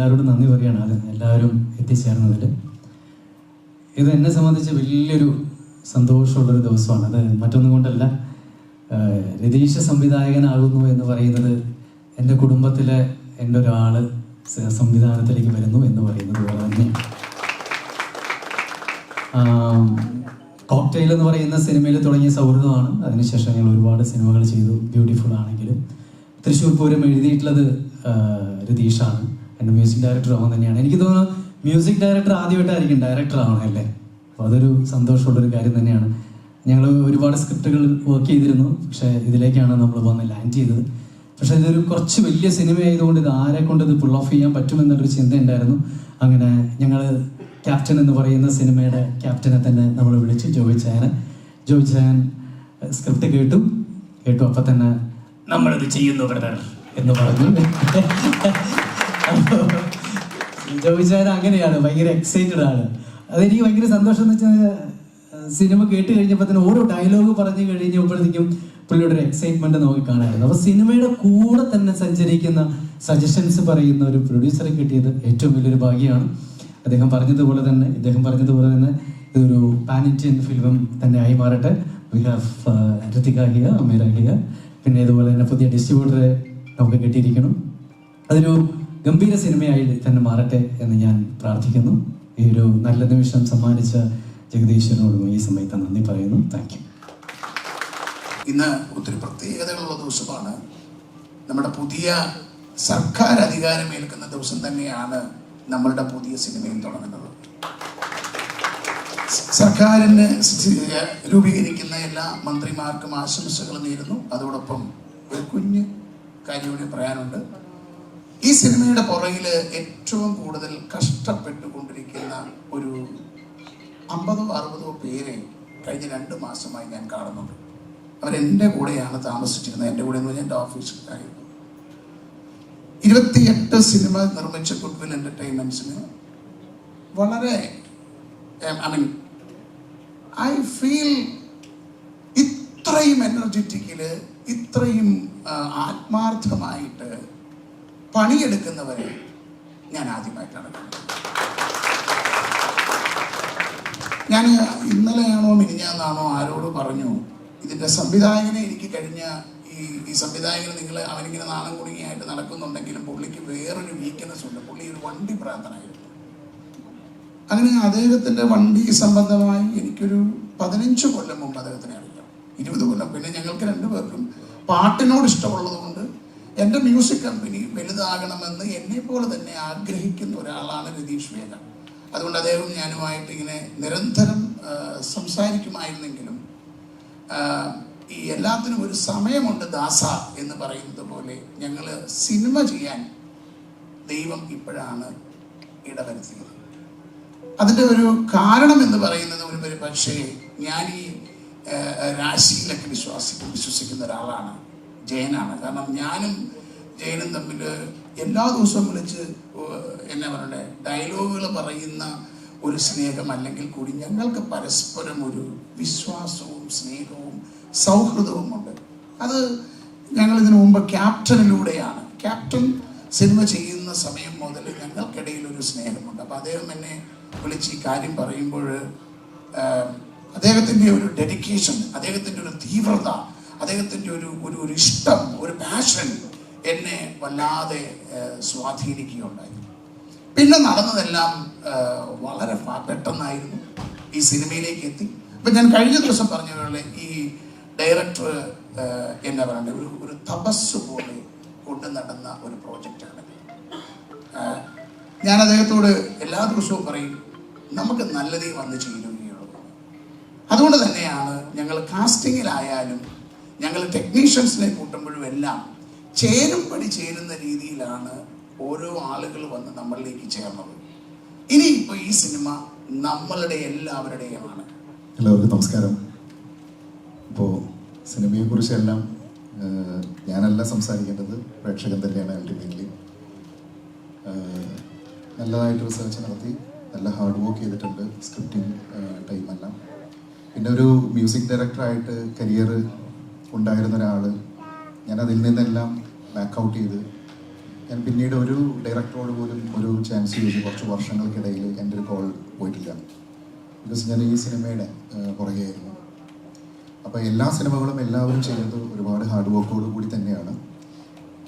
എല്ലാവരോടും നന്ദി പറയുകയാണ് അത് എല്ലാവരും എത്തിച്ചേർന്നതിൽ. ഇത് എന്നെ സംബന്ധിച്ച് വലിയൊരു സന്തോഷമുള്ളൊരു ദിവസമാണ്. അത് മറ്റൊന്നും കൊണ്ടല്ല, രതീഷ് സംവിധായകനാകുന്നു എന്ന് പറയുന്നത് എൻ്റെ കുടുംബത്തിലെ എൻ്റെ ഒരാൾ സംവിധാനത്തിലേക്ക് വരുന്നു എന്ന് പറയുന്നത് പോലെ തന്നെ. കോക്ടെയിൽ എന്ന് പറയുന്ന സിനിമയിൽ തുടങ്ങിയ സൗഹൃദമാണ്. അതിനുശേഷം ഞങ്ങൾ ഒരുപാട് സിനിമകൾ ചെയ്തു. ബ്യൂട്ടിഫുൾ ആണെങ്കിലും തൃശ്ശൂർ പൂരം എഴുതിയിട്ടുള്ളത് രതീഷാണ്. എൻ്റെ മ്യൂസിക് ഡയറക്ടർ അവൻ തന്നെയാണ്. എനിക്ക് തോന്നുന്നു മ്യൂസിക് ഡയറക്ടർ ആദ്യമായിട്ടായിരിക്കും ഡയറക്ടർ ആവണമല്ലേ. അപ്പോൾ അതൊരു സന്തോഷമുള്ളൊരു കാര്യം തന്നെയാണ്. ഞങ്ങൾ ഒരുപാട് സ്ക്രിപ്റ്റുകൾ വർക്ക് ചെയ്തിരുന്നു, പക്ഷേ ഇതിലേക്കാണ് നമ്മൾ വന്ന് ലാൻഡ് ചെയ്തത്. പക്ഷേ ഇതൊരു കുറച്ച് വലിയ സിനിമ ആയതുകൊണ്ട് ഇത് ആരെ കൊണ്ട് ഇത് പുൾ ഓഫ് ചെയ്യാൻ പറ്റുമെന്നുള്ളൊരു ചിന്ത ഉണ്ടായിരുന്നു. അങ്ങനെ ഞങ്ങൾ ക്യാപ്റ്റൻ എന്ന് പറയുന്ന സിനിമയുടെ ക്യാപ്റ്റനെ തന്നെ നമ്മൾ വിളിച്ച് ജോയിച്ചാൻ സ്ക്രിപ്റ്റ് കേട്ടു. അപ്പം തന്നെ നമ്മളിത് ചെയ്യുന്നു ബ്രദർ എന്ന് പറഞ്ഞു. ജോയിച്ചാൻ അങ്ങനെയാണ്, ഭയങ്കര എക്സൈറ്റഡ് ആണ്. അതെനിക്ക് ഭയങ്കര സന്തോഷം എന്ന് വെച്ചാൽ സിനിമ കേട്ട് കഴിഞ്ഞപ്പോൾ തന്നെ ഓരോ ഡയലോഗ് പറഞ്ഞു കഴിഞ്ഞപ്പോഴത്തേക്കും പുള്ളിയുടെ ഒരു എക്സൈറ്റ്മെന്റ് നമുക്ക് കാണാമായിരുന്നു. അപ്പോൾ സിനിമയുടെ കൂടെ തന്നെ സഞ്ചരിക്കുന്ന സജഷൻസ് പറയുന്ന ഒരു പ്രൊഡ്യൂസറെ കിട്ടിയത് ഏറ്റവും വലിയൊരു ഭാഗ്യമാണ്. ഇദ്ദേഹം പറഞ്ഞതുപോലെ തന്നെ ഇതൊരു പാൻ ഇന്ത്യൻ ഫിലിം തന്നെ ആയി മാറട്ടെ. വി ഹാവ് ഋതിക ഹിയ, അമീര ഹിയ, പിന്നെ ഇതുപോലെ തന്നെ പുതിയ ഡിസ്ട്രിബ്യൂട്ടറെ നമുക്ക് കിട്ടിയിരിക്കണം. അതൊരു ഗംഭീര സിനിമയായി തന്നെ മാറട്ടെ എന്ന് ഞാൻ പ്രാർത്ഥിക്കുന്നു. ഈ ഒരു നല്ല നിമിഷം സമ്മാനിച്ച ജഗദീശ്വരനോടും ഈ സമയത്ത് നന്ദി പറയുന്നു. Thank you. ഇന്ന് ഒത്തിരി പ്രത്യേകതകളുള്ള ദിവസമാണ്. നമ്മുടെ പുതിയ സർക്കാർ അധികാരമേൽക്കുന്ന ദിവസം തന്നെയാണ് നമ്മളുടെ പുതിയ സിനിമയും തുടങ്ങുന്നത്. സർക്കാരിന് രൂപീകരിക്കുന്ന എല്ലാ മന്ത്രിമാർക്കും ആശംസകൾ നേരുന്നു. അതോടൊപ്പം ഒരു കുഞ്ഞ് കാര്യം കൂടി പറയാനുണ്ട്. ഈ സിനിമയുടെ പുറകിൽ ഏറ്റവും കൂടുതൽ കഷ്ടപ്പെട്ടുകൊണ്ടിരിക്കുന്ന ഒരു 50-60 പേരെ കഴിഞ്ഞ 2 മാസമായി ഞാൻ കാണുന്നുണ്ട്. അവരെൻ്റെ കൂടെയാണ് താമസിച്ചിരുന്നത്. എൻ്റെ കൂടെ എന്ന് പറഞ്ഞാൽ എൻ്റെ ഓഫീസിലായിരുന്നു. 28 സിനിമ നിർമ്മിച്ച ഗുഡ്വിൽ എൻ്റർടൈൻമെൻറ്റ്സിന് വളരെ ഐ ഫീൽ ഇത്രയും എനർജറ്റിക്കില്, ഇത്രയും ആത്മാർത്ഥമായിട്ട് പണിയെടുക്കുന്നവരെ ഞാൻ ആദ്യമായിട്ടാണ് കാണുന്നത്. ഞാൻ ഇന്നലെയാണോ മിനിഞ്ഞാന്നാണോ ആരോട് പറഞ്ഞു, ഇതിൻ്റെ സംവിധായകനെ എനിക്ക് കഴിഞ്ഞ ഈ സംവിധായകന് അവനിങ്ങനെ നാണം കുടുങ്ങിയായിട്ട് നടക്കുന്നുണ്ടെങ്കിലും പുള്ളിക്ക് വേറൊരു വീക്ക്നെസ് ഉണ്ട്. പുള്ളി ഒരു വണ്ടി ഭ്രാന്തനായിരുന്നു. അങ്ങനെ അദ്ദേഹത്തിൻ്റെ വണ്ടി സംബന്ധമായി എനിക്കൊരു 15 കൊല്ലം മുമ്പ് അദ്ദേഹത്തിനെ അറിയാം. 20 കൊല്ലം. പിന്നെ ഞങ്ങൾക്ക് 2 പേർക്കും പാട്ടിനോട് ഇഷ്ടമുള്ളത് കൊണ്ട് എൻ്റെ മ്യൂസിക് കമ്പനി വലുതാകണമെന്ന് എന്നെപ്പോലെ തന്നെ ആഗ്രഹിക്കുന്ന ഒരാളാണ് രതീഷ് വേഗ. അതുകൊണ്ട് അദ്ദേഹം ഞാനുമായിട്ട് ഇങ്ങനെ നിരന്തരം സംസാരിക്കുമായിരുന്നെങ്കിലും ഈ എല്ലാത്തിനും ഒരു സമയമുണ്ട് ദാസ എന്ന് പറയുന്നത് പോലെ ഞങ്ങൾ സിനിമ ചെയ്യാൻ ദൈവം ഇപ്പോഴാണ് ഇടവരുത്തിയത്. അതിൻ്റെ ഒരു കാരണം എന്ന് പറയുന്നത് ഒരു പക്ഷേ ഞാൻ ഈ രാശിയിലൊക്കെ വിശ്വസിക്കുന്ന ഒരാളാണ്, ജയനാണ്. കാരണം ഞാനും ജയനും തമ്മിൽ എല്ലാ ദിവസവും വിളിച്ച് എന്നാ പറയണ്ടേ ഡയലോഗുകൾ പറയുന്ന ഒരു സ്നേഹം അല്ലെങ്കിൽ കൂടി ഞങ്ങൾക്ക് പരസ്പരം ഒരു വിശ്വാസവും സ്നേഹവും സൗഹൃദവും ഉണ്ട്. അത് ഞങ്ങൾ ഇതിനു മുമ്പ് ക്യാപ്റ്റനിലൂടെയാണ്. ക്യാപ്റ്റൻ സിനിമ ചെയ്യുന്ന സമയം മുതൽ ഞങ്ങൾക്കിടയിൽ ഒരു സ്നേഹമുണ്ട്. അപ്പം അദ്ദേഹം എന്നെ വിളിച്ച് ഈ കാര്യം പറയുമ്പോൾ അദ്ദേഹത്തിൻ്റെ ഒരു ഡെഡിക്കേഷൻ, അദ്ദേഹത്തിൻ്റെ ഒരു തീവ്രത, അദ്ദേഹത്തിൻ്റെ ഒരു ഇഷ്ടം, ഒരു പാഷൻ എന്നെ വല്ലാതെ സ്വാധീനിക്കുകയുണ്ടായി. പിന്നെ നടന്നതെല്ലാം വളരെ പെട്ടെന്നായിരുന്നു. ഈ സിനിമയിലേക്ക് എത്തി. അപ്പം ഞാൻ കഴിഞ്ഞ ദിവസം പറഞ്ഞ പോലെ ഈ ഡയറക്ടർ എന്നാ പറയണ്ടേ ഒരു തപസ് പോലെ കൊണ്ടു നടന്ന ഒരു പ്രോജക്റ്റാണ്. ഞാൻ അദ്ദേഹത്തോട് എല്ലാ ദിവസവും പറയും, നമുക്ക് നല്ലതേ വന്ന് ചേരുകയുള്ളൂ. അതുകൊണ്ട് തന്നെയാണ് ഞങ്ങൾ കാസ്റ്റിങ്ങിലായാലും ഞങ്ങൾ ടെക്നീഷ്യൻസിനെ കൂട്ടുമ്പോഴും എല്ലാം ചേരുന്ന രീതിയിലാണ് ഓരോ ആളുകൾ വന്ന് നമ്മളിലേക്ക് ചേർന്നത്. ഇനിയിപ്പോൾ ഈ സിനിമ നമ്മളുടെ എല്ലാവരുടെയുമാണ്. എല്ലാവർക്കും നമസ്കാരം. ഇപ്പോൾ സിനിമയെക്കുറിച്ചെല്ലാം ഞാനല്ല സംസാരിക്കേണ്ടത്, പ്രേക്ഷകൻ തന്നെയാണ് അൾട്ടിമേറ്റ്ലി. നല്ലതായിട്ട് റിസർച്ച് നടത്തി നല്ല ഹാർഡ് വർക്ക് ചെയ്തിട്ടുണ്ട് സ്ക്രിപ്റ്റിംഗ് ടൈമെല്ലാം. പിന്നെ ഒരു മ്യൂസിക് ഡയറക്ടറായിട്ട് കരിയർ ഉണ്ടായിരുന്ന ഒരാൾ, ഞാൻ അതിൽ നിന്നെല്ലാം ബാക്ക് ഔട്ട് ചെയ്ത് ഞാൻ പിന്നീട് ഒരു ഡയറക്ടറോട് പോലും ഒരു ചാൻസ് ചോദിച്ചു കുറച്ച് വർഷങ്ങൾക്കിടയിൽ എൻ്റെ ഒരു കോൾ പോയിട്ടില്ല. ബിക്കോസ് ഞാൻ ഈ സിനിമയുടെ പുറകെയായിരുന്നു. അപ്പോൾ എല്ലാ സിനിമകളും എല്ലാവരും ചെയ്യുന്നത് ഒരുപാട് ഹാർഡ് വർക്കോട് കൂടി തന്നെയാണ്.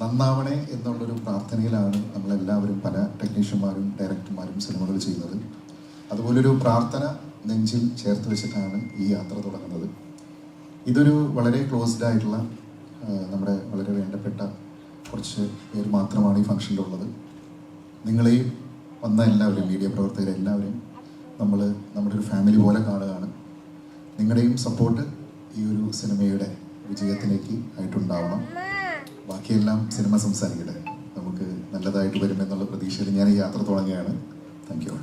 നന്നാവണേ എന്നുള്ളൊരു പ്രാർത്ഥനയിലാണ് നമ്മളെല്ലാവരും, പല ടെക്നീഷ്യന്മാരും ഡയറക്ടർമാരും സിനിമകൾ ചെയ്യുന്നത്. അതുപോലൊരു പ്രാർത്ഥന നെഞ്ചിൽ ചേർത്ത് വെച്ചിട്ടാണ് ഈ യാത്ര തുടങ്ങുന്നത്. ഇതൊരു വളരെ ക്ലോസ്ഡ് ആയിട്ടുള്ള നമ്മുടെ വളരെ വേണ്ടപ്പെട്ട കുറച്ച് പേര് മാത്രമാണ് ഈ ഫംഗ്ഷനിലുള്ളത്. നിങ്ങളെയും വന്ന എല്ലാവരും, മീഡിയ പ്രവർത്തകരെല്ലാവരും നമ്മൾ നമ്മുടെ ഒരു ഫാമിലി പോലെ കാണുകയാണ്. നിങ്ങളുടെയും സപ്പോർട്ട് ഈ ഒരു സിനിമയുടെ വിജയത്തിലേക്ക് ആയിട്ടുണ്ടാവണം. ബാക്കിയെല്ലാം സിനിമ സംസാരിക്കട്ടെ. നമുക്ക് നല്ലതായിട്ട് വരുമെന്നുള്ള പ്രതീക്ഷയിൽ ഞാൻ ഈ യാത്ര തുടങ്ങുകയാണ്. Thank you.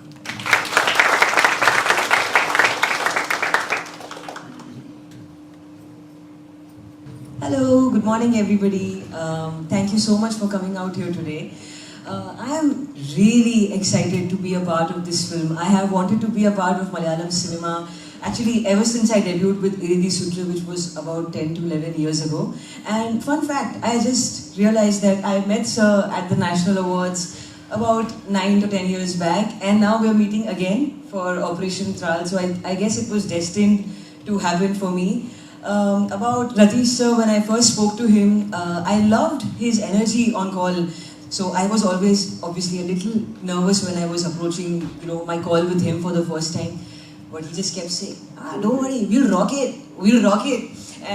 Hello, good morning everybody. Thank you so much for coming out here today. I am really excited to be a part of this film. I have wanted to be a part of Malayalam cinema actually ever since I debuted with Iridi Sutra, which was about 10 to 11 years ago. And fun fact, I just realized that I met Sir at the National Awards about 9 to 10 years back, and now we're meeting again for Operation Trial. So I guess it was destined to happen for me. About Ratish sir, when I first spoke to him, I loved his energy on call. So I was always obviously a little nervous when I was approaching, my call with him for the first time. But he just kept saying, don't worry, we'll rock it.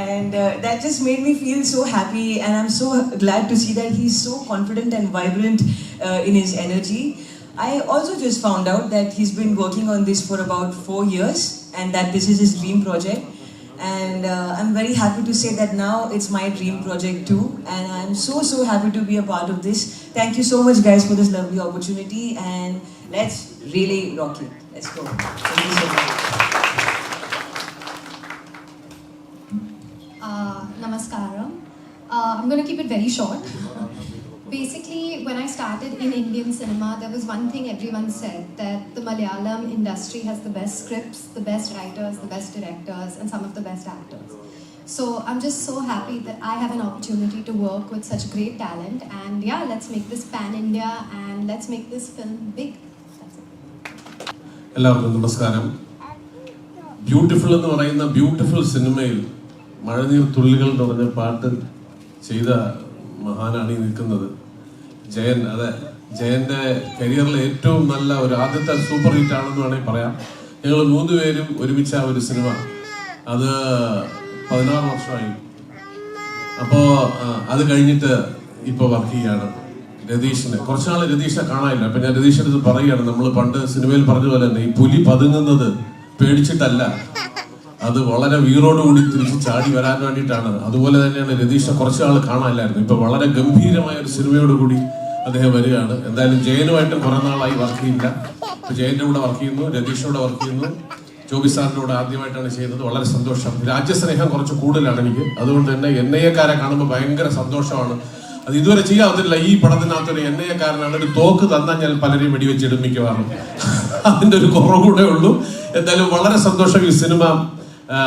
And that just made me feel so happy, and I'm so glad to see that he's so confident and vibrant in his energy. I also just found out that he's been working on this for about 4 years, and that this is his dream project. And I'm very happy to say that now it's my dream project too, and I'm so happy to be a part of this. Thank you so much guys for this lovely opportunity, and let's really rock it. Let's go. Thank you so much. Namaskaram. I'm going to keep it very short. Basically, when I started in Indian cinema, there was one thing everyone said, that the Malayalam industry has the best scripts, the best writers, the best directors, and some of the best actors. So I'm just so happy that I have an opportunity to work with such great talent. And yeah, let's make this pan-India and let's make this film big. That's it. എല്ലാവർക്കും നമസ്കാരം. Beautiful എന്ന് പറയുന്ന beautiful സിനിമയിൽ മഴനീർ തുള്ളികൾ എന്ന് പറഞ്ഞ പാട്ട് ചെയ്ത മഹാനാണ് ഈ നിൽക്കുന്നത് ജയൻ. അതെ, ജയന്റെ കരിയറിലെ ഏറ്റവും നല്ല ഒരു ആദ്യത്തെ സൂപ്പർ ഹിറ്റ് ആണെന്ന് വേണമെങ്കിൽ പറയാം. ഞങ്ങൾ 3 പേരും ഒരുമിച്ച ഒരു സിനിമ, അത് 16 വർഷമായി. അപ്പോൾ അത് കഴിഞ്ഞിട്ട് ഇപ്പോൾ വർക്ക് ചെയ്യാണ്. രതീഷിനെ കുറച്ചുനാൾ രതീഷിനെ കാണാനില്ല. അപ്പൊ ഞാൻ രതീഷിന്റെ അടുത്ത് പറയുകയാണ്, നമ്മൾ പണ്ട് സിനിമയിൽ പറഞ്ഞ പോലെ തന്നെ ഈ പുലി പതുങ്ങുന്നത് പേടിച്ചിട്ടല്ല, അത് വളരെ വീറോടുകൂടി തിരിച്ച് ചാടി വരാൻ വേണ്ടിയിട്ടാണ്. അതുപോലെ തന്നെയാണ് രതീഷിനെ കുറച്ച് നാൾ കാണാനില്ലായിരുന്നു. ഇപ്പൊ വളരെ ഗംഭീരമായ ഒരു സിനിമയോടുകൂടി അദ്ദേഹം വരികയാണ്. എന്തായാലും ജയനുമായിട്ട് കുറെ നാളായി വർക്ക് ചെയ്യില്ല. ഇപ്പൊ ജയന്റെ കൂടെ വർക്ക് ചെയ്യുന്നു, രതീഷിനോട് വർക്ക് ചെയ്യുന്നു, ജോബി സാറിന്റെ കൂടെ ആദ്യമായിട്ടാണ് ചെയ്യുന്നത്. വളരെ സന്തോഷം. രാജ്യസ്നേഹം കുറച്ച് കൂടുതലാണ് എനിക്ക്. അതുകൊണ്ട് തന്നെ NIA-കാരെ കാണുമ്പോൾ ഭയങ്കര സന്തോഷമാണ്. അത് ഇതുവരെ ചെയ്യാത്തില്ല. ഈ പടത്തിനകത്തൊരു NIA-കാരനാണ്. ഒരു തോക്ക് തന്നാൽ ഞാൻ പലരെയും വെടിവെച്ചിടും മിക്കവാറും. അതിന്റെ ഒരു കുറവ് കൂടെ ഉള്ളൂ. എന്തായാലും വളരെ സന്തോഷം. ഈ സിനിമ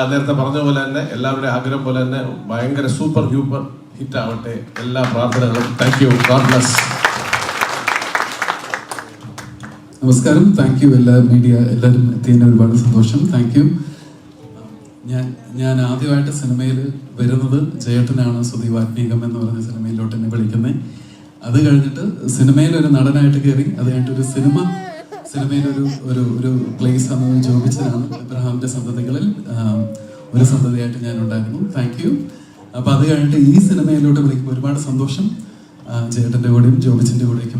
നേരത്തെ പറഞ്ഞ പോലെ തന്നെ എല്ലാവരുടെയും ആഗ്രഹം പോലെ തന്നെ ഭയങ്കര സൂപ്പർ ഹ്യൂപ്പർ ഹിറ്റ് ആവട്ടെ. എല്ലാ പ്രാർത്ഥനകളും. Thank you. God bless. നമസ്കാരം. താങ്ക് യു എല്ലാവരും എത്തിയതിന് ഒരുപാട് സന്തോഷം. Thank you. ഞാൻ ആദ്യമായിട്ട് സിനിമയിൽ വരുന്നത് ജയേട്ടനാണ്. സുധി വാത്മീകം എന്ന് പറഞ്ഞ സിനിമയിലോട്ട് എന്നെ വിളിക്കുന്നത്. അത് കഴിഞ്ഞിട്ട് സിനിമയിൽ ഒരു നടനായിട്ട് കയറി. അത് കഴിഞ്ഞിട്ട് ഒരു സിനിമയിലൊരു ഒരു പ്ലേസ് വന്നത് ജോബിച്ചനാണ്. ഇബ്രാഹിമിന്റെ സന്തതികളിൽ ഒരു സന്തതിയായിട്ട് ഞാൻ ഉണ്ടായിരുന്നു. Thank you. അപ്പോൾ അത് കഴിഞ്ഞിട്ട് ഈ സിനിമയിലോട്ട് വിളിക്കുമ്പോൾ ഒരുപാട് സന്തോഷം. ചേട്ടൻ്റെ കൂടെയും ജോബിച്ചിൻ്റെ കൂടെയൊക്കെ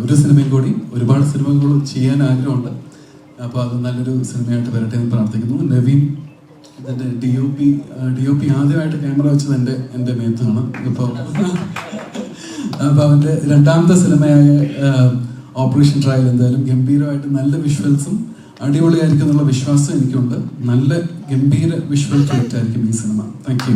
ഒരു സിനിമയും കൂടി, ഒരുപാട് സിനിമകൾ ചെയ്യാൻ ആഗ്രഹമുണ്ട്. അപ്പോൾ അത് നല്ലൊരു സിനിമയായിട്ട് വരട്ടെ എന്ന് പ്രാർത്ഥിക്കുന്നു. നവീൻ ഇതിൻ്റെ DOP ആദ്യമായിട്ട് ക്യാമറ വെച്ചത് എൻ്റെ മേത്താണ്. അപ്പോൾ അവൻ്റെ രണ്ടാമത്തെ സിനിമയായ ഓപ്പറേഷൻ ട്രയൽ എന്തായാലും ഗംഭീരമായിട്ട് നല്ല വിഷ്വൽസും അടിപൊളിയായിരിക്കും എന്നുള്ള വിശ്വാസം എനിക്കുണ്ട്. നല്ല ഗംഭീര വിഷ്വൽ ക്രിയേറ്റ് ആയിരിക്കും ഈ സിനിമ. Thank you.